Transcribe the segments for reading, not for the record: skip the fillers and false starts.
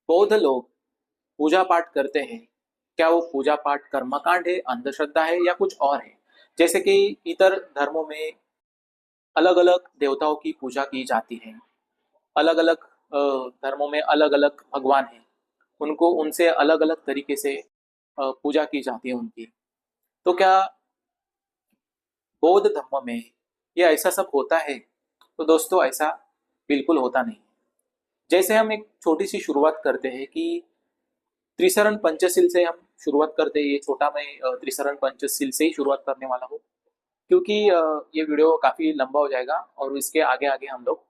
बौद्ध लोग पूजा पाठ करते हैं। क्या वो पूजा पाठ कर्मकांड है, अंधश्रद्धा है या कुछ और है? जैसे कि इतर धर्मों में अलग अलग देवताओं की पूजा की जाती है। अलग अलग धर्मों में अलग अलग भगवान हैं। उनको उनसे अलग अलग तरीके से पूजा की जाती है उनकी। तो क्या बौद्ध धर्म में ये ऐसा सब होता है? तो दोस्तों, ऐसा बिल्कुल होता नहीं। जैसे हम एक छोटी सी शुरुआत करते हैं कि त्रिशरण पंचशील से हम शुरुआत करते हैं। ये छोटा मैं त्रिशरण पंचशील से ही शुरुआत करने वाला हूँ, क्योंकि ये वीडियो काफी लंबा हो जाएगा और इसके आगे आगे हम लोग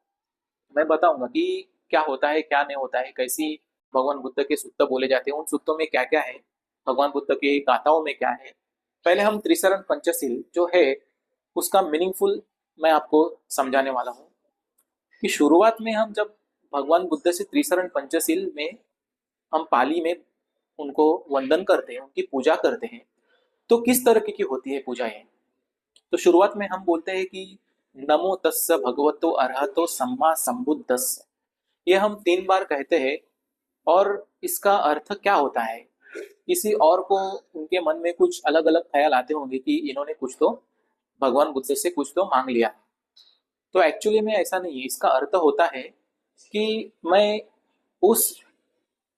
मैं बताऊंगा कि क्या होता है, क्या नहीं होता है, कैसी भगवान बुद्ध के सूत्र बोले जाते हैं, उन सूत्रों में क्या क्या है, भगवान बुद्ध की गाथाओं में क्या है। पहले हम त्रिशरण पंचशील जो है उसका मीनिंगफुल मैं आपको समझाने वाला हूँ कि शुरुआत में हम जब भगवान बुद्ध से त्रिशरण पंचशील में हम पाली में उनको वंदन करते हैं, उनकी पूजा करते हैं, तो किस तरह की होती है पूजाएं। तो शुरुआत में हम बोलते हैं कि नमो तस्स भगवतो अरहतो सम्मा संबुद्धस्स। ये हम 3 बार कहते हैं। और इसका अर्थ क्या होता है? किसी और को उनके मन में कुछ अलग अलग ख्याल आते होंगे कि इन्होंने कुछ तो भगवान बुद्ध से कुछ तो मांग लिया है। तो एक्चुअली में ऐसा नहीं है। इसका अर्थ होता है कि मैं उस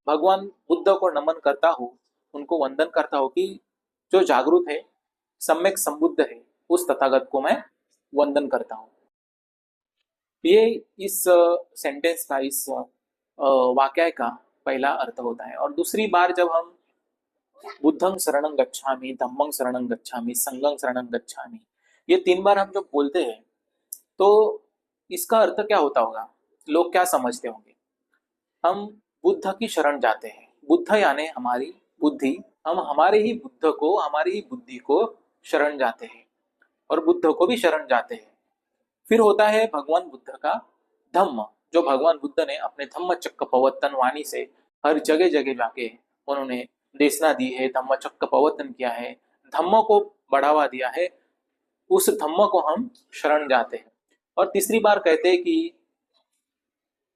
भगवान बुद्ध को नमन करता हूँ, उनको वंदन करता हूँ कि जो जागरूक है, सम्यक संबुद्ध है, उस तथागत को मैं वंदन करता हूँ। ये इस सेंटेंस का, इस वाक्य का पहला अर्थ होता है। और दूसरी बार जब हम बुद्धं शरणं गच्छामि, धम्मं शरणं गच्छामि, संघं शरणं गच्छामि, ये 3 बार हम जब बोलते हैं तो इसका अर्थ क्या होता होगा? लोग क्या समझते होंगे? हम बुद्ध की शरण जाते हैं। बुद्ध यानी हमारी बुद्धि। हम हमारे ही बुद्ध को, हमारी ही बुद्धि को शरण जाते हैं और बुद्ध को भी शरण जाते हैं। फिर होता है भगवान बुद्ध का धम्म, जो भगवान बुद्ध ने अपने धम्म चक्र प्रवर्तन वाणी से हर जगह जगह जाके उन्होंने देशना दी है, धम्म चक्र प्रवर्तन किया है, धम्म को बढ़ावा दिया है। उस धम्म को हम शरण जाते हैं। और तीसरी बार कहते हैं कि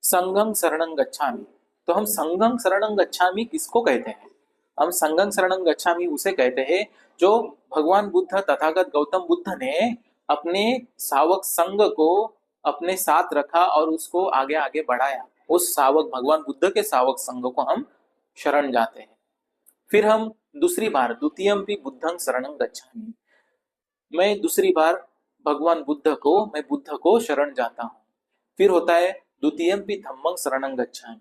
संघं शरणं गच्छामि। तो हम संघं शरणं गच्छामि किसको कहते हैं? हम संघं शरणं गच्छामि उसे कहते हैं जो भगवान बुद्ध तथागत गौतम बुद्ध ने अपने सावक संघ को अपने साथ रखा और उसको आगे आगे बढ़ाया। उस सावक, भगवान बुद्ध के सावक संघ को हम शरण जाते हैं। फिर हम दूसरी बार द्वितीयम्पि बुद्धं शरणं गच्छामि। मैं दूसरी बार भगवान बुद्ध को, मैं बुद्ध को शरण जाता हूँ। फिर होता है द्वितीयम्पि धम्मं शरणं गच्छामि।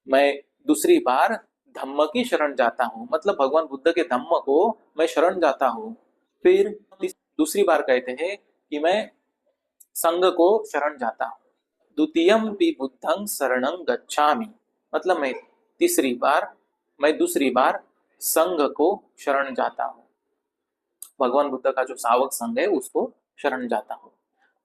मैं दूसरी बार धम्म की शरण जाता हूँ, मतलब भगवान बुद्ध के धम्म को मैं शरण जाता हूँ। फिर दूसरी बार कहते हैं कि मैं संघ को शरण जाता हूँ। द्वितीयम्पि बुद्धं शरणं गच्छामि, मतलब मैं दूसरी बार संघ को शरण जाता हूँ। भगवान बुद्ध का जो सावक संघ है उसको शरण जाता हूँ।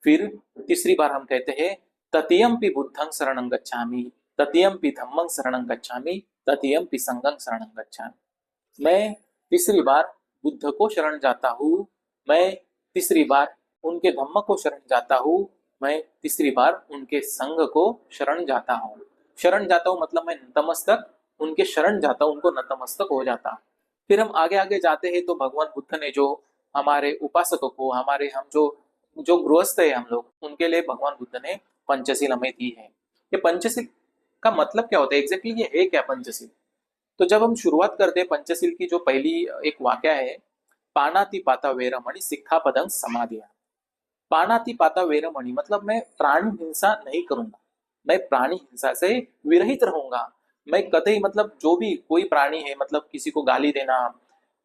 फिर तीसरी बार हम कहते हैं ततीयम्पि बुद्धं शरणं गच्छामि, ततीयम्पि धम्मं शरणं गच्छामि, ततीयम्पि संघं शरणं गच्छामि। मैं तीसरी बार बुद्ध को शरण जाता हूँ। मैं तीसरी बार उनके धम्म को शरण जाता हूँ। मैं तीसरी बार उनके संघ को शरण जाता हूँ। शरण जाता हूँ मतलब मैं नतमस्तक उनके शरण जाता हूँ, उनको नतमस्तक हो जाता हूँ। फिर हम आगे आगे जाते हैं तो भगवान बुद्ध ने जो हमारे उपासकों को, हमारे हम जो जो गृहस्थ है हम लोग, उनके लिए भगवान बुद्ध ने पंचशील हमें दी है। ये पंचशील का मतलब क्या होता है एग्जैक्टली? ये है क्या पंचशील? तो जब हम शुरुआत करते हैं पंचशील की, जो पहली एक वाक्य है, पानाति पाता वेरमणि सिक्खापदं समाधिया। पानाति पाता वेरमणि मतलब मैं प्राणी हिंसा नहीं करूंगा, मैं प्राणी हिंसा से विरहित रहूंगा। मैं कतई, मतलब जो भी कोई प्राणी है, मतलब किसी को गाली देना,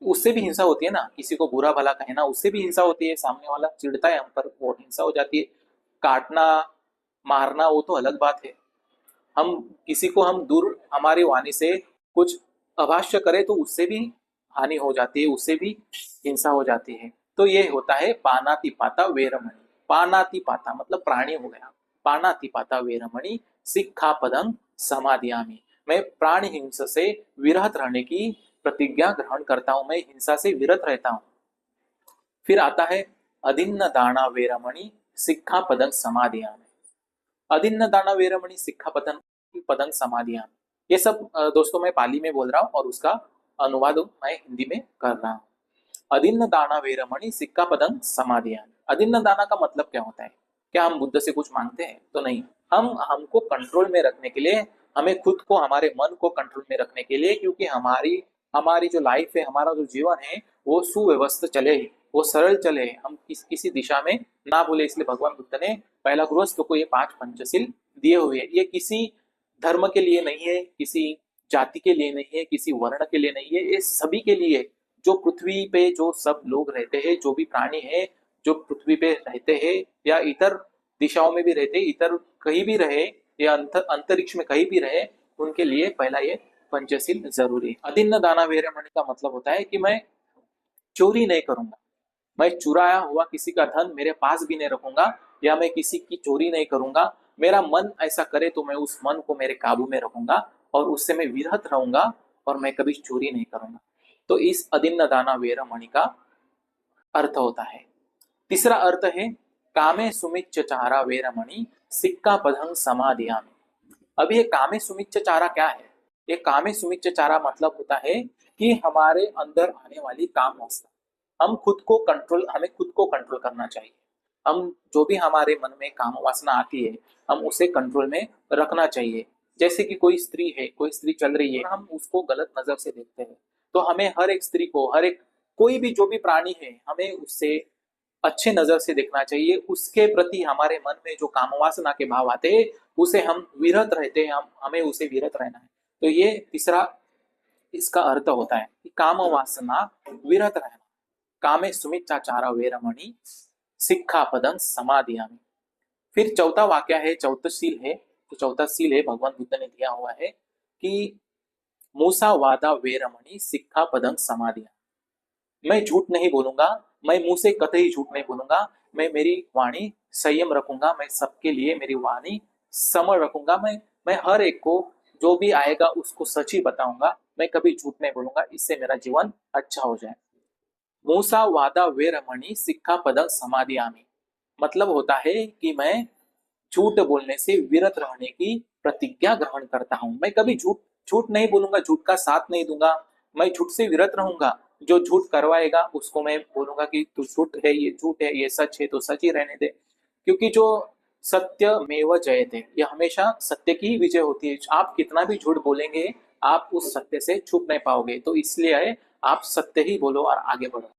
उससे भी हिंसा होती है ना, किसी को बुरा भला कहना उससे भी हिंसा होती है, सामने वाला चिढ़ता है हम पर, वो हिंसा हो जाती है। काटना, मारना वो तो अलग बात है। हम किसी को हम दूर हमारी वाणी से कुछ अभाष्य करें तो उससे भी हानि हो जाती है, उससे भी हिंसा हो जाती है। तो ये होता है पानाति पाता वेरमणि। पानाति पाता मतलब प्राणी हो गया। पानाति पाता वेरमणि सिक्खापदं समादियामि। मैं प्राणी हिंसा से विरत रहने की प्रतिज्ञा ग्रहण करता हूं, मैं हिंसा से विरत रहता हूं। फिर आता है अदिन्न दाना वेरमणि सिक्खापदं समादियामि। अदिन्न दाना वेरमणि सिक्खापदं पदं समादियामि। ये सब दोस्तों मैं पाली में बोल रहा हूँ और उसका अनुवाद मैं हिंदी में कर रहा हूँ। अदिन्न दाना वेरमणि सिक्का पदं समाधियान। अदिन्न दाना का मतलब क्या होता है? क्या हम बुद्ध से कुछ मांगते हैं? तो नहीं। हम हमको कंट्रोल में रखने के लिए, हमें खुद को, हमारे मन को कंट्रोल में रखने के लिए, क्योंकि हमारी हमारी जो लाइफ है, हमारा जो जीवन है, वो सुव्यवस्थित चले, वो सरल चले, हम किसी दिशा में ना भूले, इसलिए भगवान बुद्ध ने पहला गृहस्थ को ये 5 पंचशील दिए हुए हैं। ये किसी धर्म के लिए नहीं है, किसी जाति के लिए नहीं है, किसी वर्ण के लिए नहीं है, ये सभी के लिए। जो पृथ्वी पे जो सब लोग रहते हैं, जो भी प्राणी है जो पृथ्वी पे रहते हैं या इतर दिशाओं में भी रहते, इतर कहीं भी रहे या अंतरिक्ष में कहीं भी रहे, उनके लिए पहला ये पंचशील जरूरी है। अदिन्न दाना वेरमणि का मतलब होता है कि मैं चोरी नहीं करूंगा, मैं चुराया हुआ किसी का धन मेरे पास भी नहीं रखूंगा, या मैं किसी की चोरी नहीं करूंगा। मेरा मन ऐसा करे तो मैं उस मन को मेरे काबू में रखूंगा और उससे मैं विरत रहूंगा और मैं कभी चोरी नहीं करूंगा। तो इस अदिन्न दाना वेरमणि का अर्थ होता है। तीसरा अर्थ है कामे सुमिच्चचारा वेरमणि सिक्का पदं समाधियामि। अब ये कामे सुमिच्चचारा क्या है? ये कामे सुमिच्चचारा मतलब होता है कि हमारे अंदर आने वाली काम वासना, हमें खुद को कंट्रोल करना चाहिए। हम जो भी हमारे मन में काम वासना आती है, हम उसे कंट्रोल में रखना चाहिए। जैसे कि कोई स्त्री है, कोई स्त्री चल रही है, हम उसको गलत नजर से देखते हैं, तो हमें हर एक स्त्री को, हर एक कोई भी जो भी प्राणी है, हमें उससे अच्छे नजर से देखना चाहिए। उसके प्रति हमारे मन में जो काम वासना के भाव आते हैं, उसे हम विरत रहते हैं, हमें उसे विरत रहना है। तो ये तीसरा इसका अर्थ होता है कि काम वासना विरत रहना। कामे सुमिच्चाचार वेरमणि सिक्खापदं समाधियामि। फिर चौथा वाक्य है, चौथा सील है, तो चौथा सील है भगवान बुद्ध ने दिया हुआ है कि मूसा वादा वेरमणि सिक्खापदं समाधियामि। मैं झूठ नहीं बोलूंगा, मैं मुंह से कतई झूठ नहीं बोलूंगा, मैं मेरी वाणी संयम रखूंगा, मैं सबके लिए मेरी वाणी समर रखूंगा, मैं हर एक को जो भी आएगा उसको सच ही बताऊंगा, मैं कभी झूठ नहीं बोलूंगा, इससे मेरा जीवन अच्छा हो जाए। मूसा वादा वेरमणि सिक्खा पदं समाधियामि मतलब होता है कि मैं झूठ बोलने से विरत रहने की प्रतिज्ञा ग्रहण करता हूं। मैं कभी झूठ झूठ नहीं बोलूंगा, झूठ का साथ नहीं दूंगा, मैं झूठ से विरत रहूंगा। जो झूठ करवाएगा उसको मैं बोलूंगा कि तू झूठ है, ये झूठ है, ये सच है तो सच ही रहने दे, क्योंकि जो सत्य मेव जयते, ये हमेशा सत्य की ही विजय होती है। आप कितना भी झूठ बोलेंगे, आप उस सत्य से छुप नहीं पाओगे, तो इसलिए आप सत्य ही बोलो और आगे बढ़ो।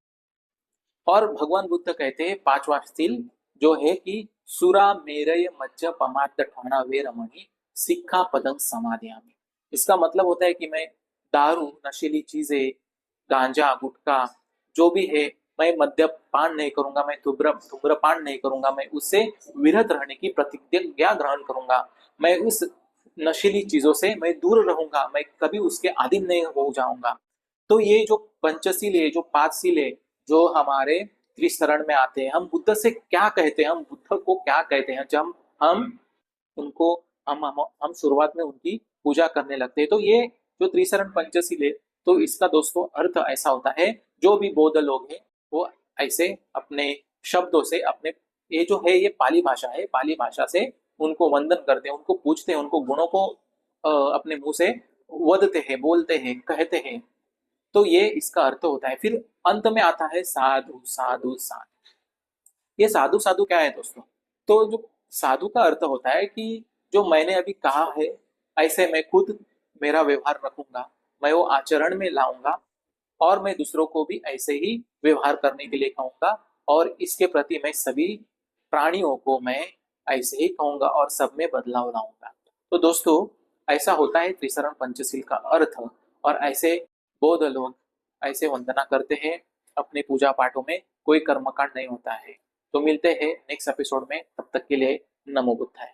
और भगवान बुद्ध कहते हैं 5वां स्थिल जो है कि सुरा मेरय मज्ज पमार्थ ठाणा वेरमणि सिक्खा पदं समाधियामि। इसका मतलब होता है कि मैं दारू, नशीली चीजें, गांजा, गुटखा जो भी है, मैं मद्यपान नहीं करूंगा, मैं धूम्रपान नहीं करूंगा, मैं उससे विरत रहने की प्रतिज्ञा ग्रहण करूंगा। मैं उस नशीली चीजों से मैं दूर रहूंगा, मैं कभी उसके अधीन नहीं हो जाऊंगा। तो ये जो पंचशील है, जो 5 सील है, जो हमारे त्रिशरण में आते हैं, हम बुद्ध से क्या कहते हैं, हम बुद्ध को क्या कहते हैं जब हम उनको हम शुरुआत में उनकी पूजा करने लगते हैं। तो ये जो त्रिशरण पंचशील है, तो इसका दोस्तों अर्थ ऐसा होता है, जो भी बौद्ध लोग हैं वो ऐसे अपने शब्दों से, अपने ये जो है ये पाली भाषा है, पाली भाषा से उनको वंदन करते हैं, उनको पूछते हैं, उनको गुणों को अपने मुंह से वदते हैं, बोलते हैं, कहते हैं। तो ये इसका अर्थ होता है। फिर अंत में आता है साधु साधु साधु। ये साधु साधु क्या है दोस्तों? तो जो साधु का अर्थ होता है कि जो मैंने अभी कहा है, ऐसे मैं खुद मेरा व्यवहार रखूंगा, मैं वो आचरण में लाऊंगा और मैं दूसरों को भी ऐसे ही व्यवहार करने के लिए कहूंगा, और इसके प्रति मैं सभी प्राणियों को मैं ऐसे ही कहूंगा और सब में बदलाव लाऊंगा। तो दोस्तों ऐसा होता है त्रिशरण पंचशील का अर्थ। और ऐसे बौद्ध लोग ऐसे वंदना करते हैं अपने पूजा पाठों में, कोई कर्मकांड नहीं होता है। तो मिलते हैं नेक्स्ट एपिसोड में, तब तक के लिए नमो बुद्धाय।